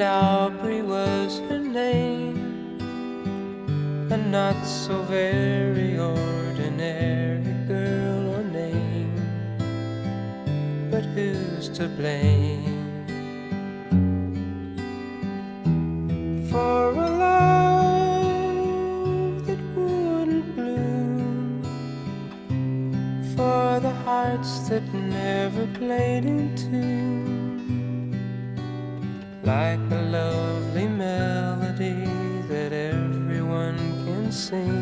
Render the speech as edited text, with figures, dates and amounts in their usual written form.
and Aubrey was her name. A not so very ordinary girl or name, but who's to blame for a love that wouldn't bloom, for the hearts that never played in tune, like a lovely melody that everyone can sing,